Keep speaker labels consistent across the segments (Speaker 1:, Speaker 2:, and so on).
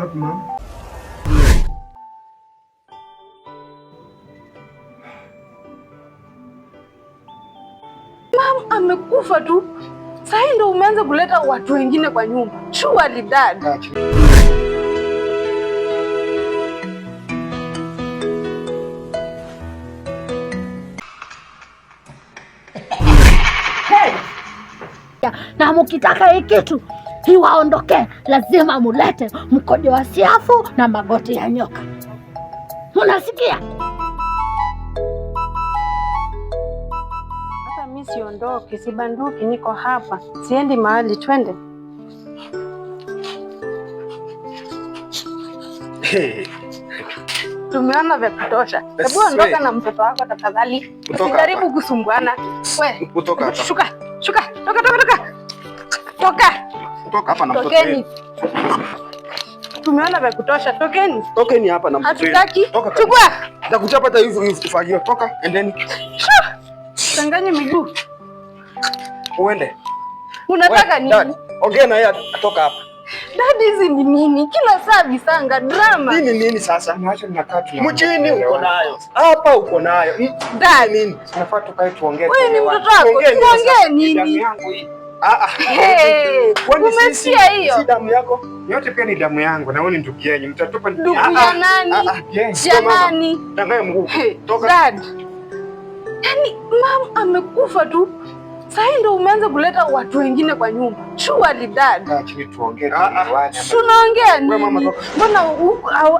Speaker 1: wapi mama?
Speaker 2: Mama amekufa tu. Sasa ndio umeanza kuleta watu wengine kwa nyumba. Surely dad.
Speaker 3: Na mukitaka hii kitu iwaondoke, lazima mulete mkojo wa siafu na magoti ya nyoka. Unasikia?
Speaker 2: Hata mimi siondoki, sibanduki, niko hapa. Siendi mahali, twende. Tumeona vya kutosha. Hebu ondoka na mtoto wako tafadhali. Usijaribu kusumbuana. We, shuka. Toka hapa na mtoto wenu. Tumeona vya kutosha, tokeni.
Speaker 1: Tokeni hapa na mtoto wenu.
Speaker 2: Hatutaki. Chukua.
Speaker 1: Nitakuchapa hata hivi ufagio. Toka, endeni.
Speaker 2: Changanya miguu.
Speaker 1: Uende.
Speaker 2: Unataka nini?
Speaker 1: Dad, ongea na yeye atoka hapa.
Speaker 2: Dad, hizi ni nini? Kila saa visanga drama.
Speaker 1: Nini sasa? Naacha ninakaa tu. Mchini uko nayo. Hapa uko nayo.
Speaker 2: Dad,
Speaker 1: nini? Tunafaa tukae tuongee.
Speaker 2: Wewe ni mtoto wako. Tuongee nini? Damu yangu hii. Umesikia hiyo?
Speaker 1: Si damu yako? Yote pia ni damu yangu na wewe ni ndugu yenu. Mtatupa
Speaker 2: ndugu ya nani? Ya nani?
Speaker 1: Tangaye mguu.
Speaker 2: Toka. Dad. Yaani mama amekufa tu. Sasa ndio umeanza kuleta watu wengine kwa nyumba. Surely dad.
Speaker 1: Acha tuongee.
Speaker 2: Tunaongea nini? Mbona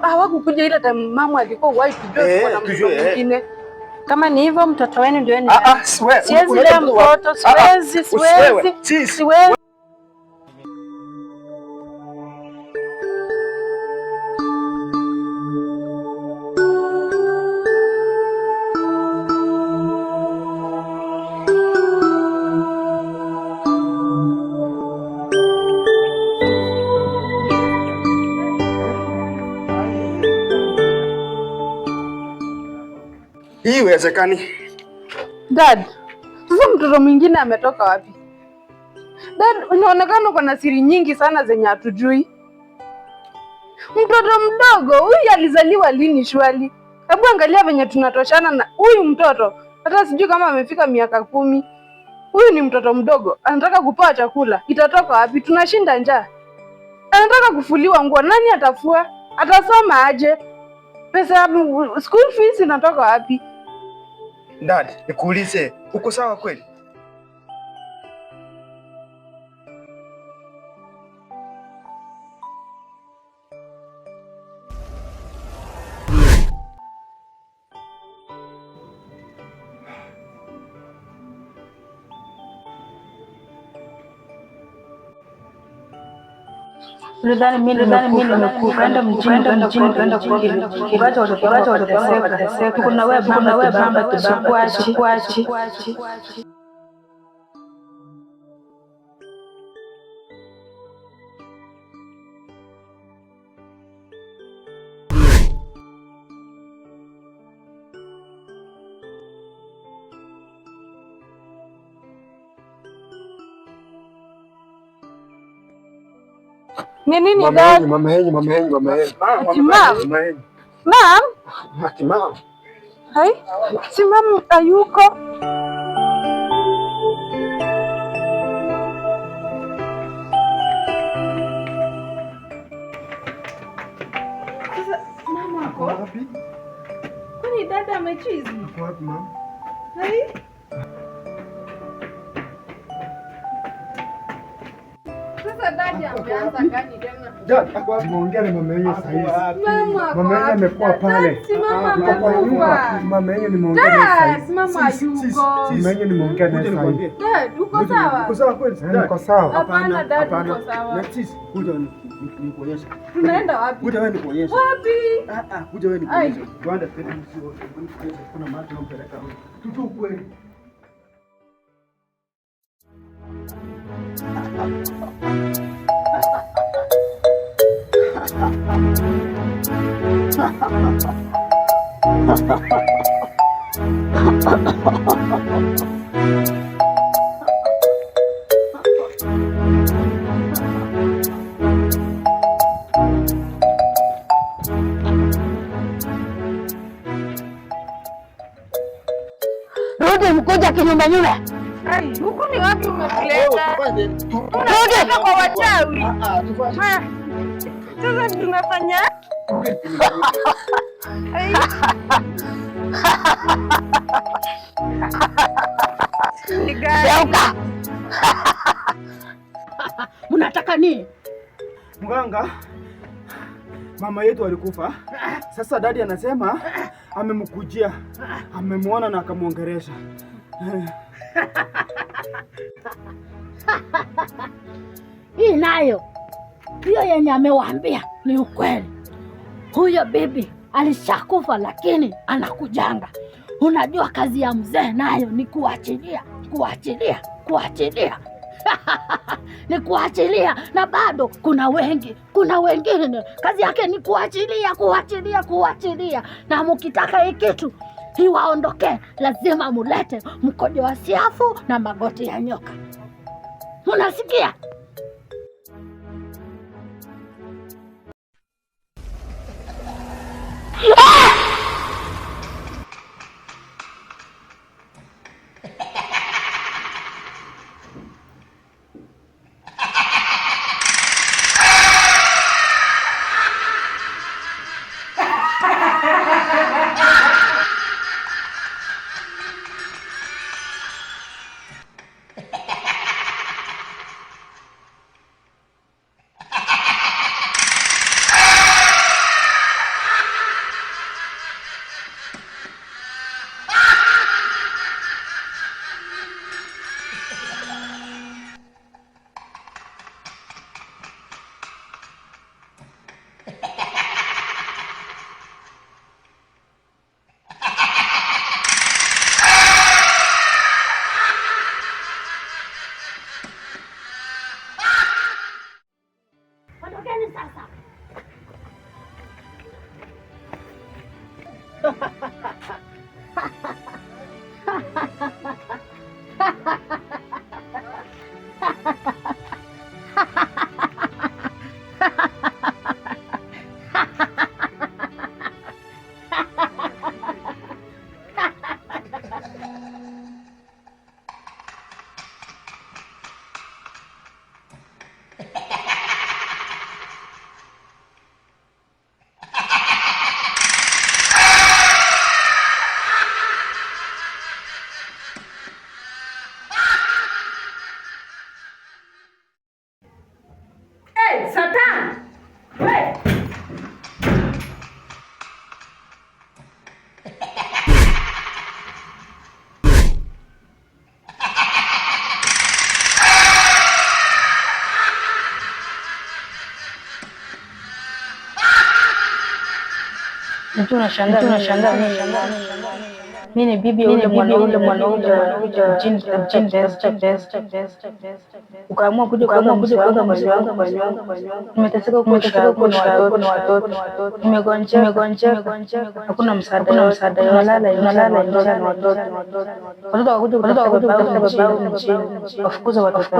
Speaker 2: hawakukuja ile time mama alikuwa white dress kwa mtu mwingine? Kama ni hivyo mtoto wenu ndio ni. Siwezi lea mtoto, siwezi.
Speaker 1: Hii uwezekani.
Speaker 2: Dad, sasa mtoto mwingine ametoka wapi? Dad, unaonekana uko na siri nyingi sana zenye hatujui. Mtoto mdogo huyu alizaliwa lini shwali? Hebu angalia venye tunatoshana na huyu mtoto. Hata sijui kama amefika miaka 10. Huyu ni mtoto mdogo, anataka kupewa chakula. Itatoka wapi? Tunashinda njaa. Anataka kufuliwa nguo, nani atafua? Atasoma aje? Pesa ya school fees inatoka wapi?
Speaker 1: Dad, nikuulize, uko sawa kweli?
Speaker 2: Ulidhani mimi nimekuenda mjini kwenda kukibacha wateseka. Kuna wewe bamba tubakuachi. Nini dad?
Speaker 1: Mama henyu.
Speaker 2: Mom? Hai? Si mama hayuko. Mama ako wapi? Kwani dada amechizi?
Speaker 1: Uko wapi mama?
Speaker 2: Hai? Sasa dada ameanza gani tena?
Speaker 1: Dad, tumeongea na mama yenyewe sasa hivi. Mama yenyewe amekuwa pale. Mama yenyewe nimeongea naye sasa.
Speaker 2: Mama yuko.
Speaker 1: Mama yenyewe nimeongea naye sasa hivi.
Speaker 2: Dad, uko sawa?
Speaker 1: Uko sawa kweli? Uko sawa.
Speaker 2: Hapana dad, uko sawa.
Speaker 1: Na sisi kuja nikuonyesha.
Speaker 2: Tunaenda wapi?
Speaker 1: Kuja wewe nikuonyesha.
Speaker 2: Wapi?
Speaker 1: Kuja wewe nikuonyesha. Rwanda tena msio. Kuna mahali tunampeleka. Tutu kweli.
Speaker 3: rudi mkuja kinyume nyume.
Speaker 2: Huku ni wapi umetuleta? Tunataka kwa wachawi. Sasa tunafanya
Speaker 3: Geuka. Mnataka nini?
Speaker 1: Mganga, mama yetu alikufa. Sasa dadi anasema amemkujia, amemwona na akamwongeresha.
Speaker 3: Hii nayo hiyo yenye amewaambia ni ukweli. Huyo bibi alishakufa, lakini anakujanga. Unajua kazi ya mzee nayo ni kuachilia ni kuachilia, na bado kuna wengine kazi yake ni kuachilia. Na mkitaka hii kitu iwaondokee, lazima mulete mkojo wa siafu na magoti ya nyoka. Unasikia?
Speaker 2: Tunashangaa mimi ni bibi yule mwanaume jini ukaamua kuja kwa mwezi wangu. Nimeteseka kwa watoto, nimegonjeka, hakuna msaada, nalala njaa na watoto wakuja kutafuta babangu mjini, wafukuza watoto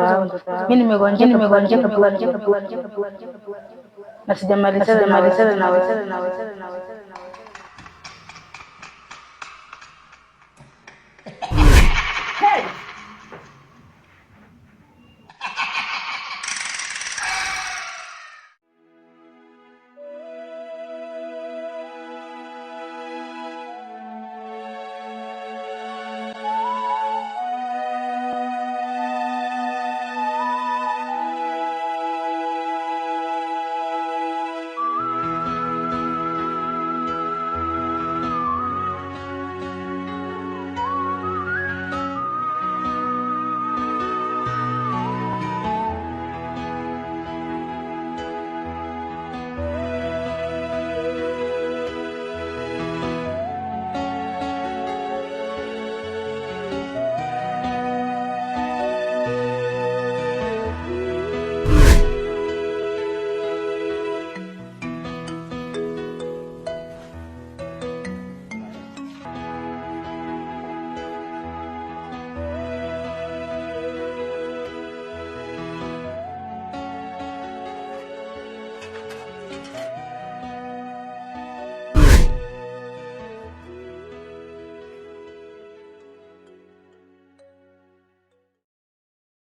Speaker 2: wangu. Mimi nimegonjeka na sijamalizana na wewe.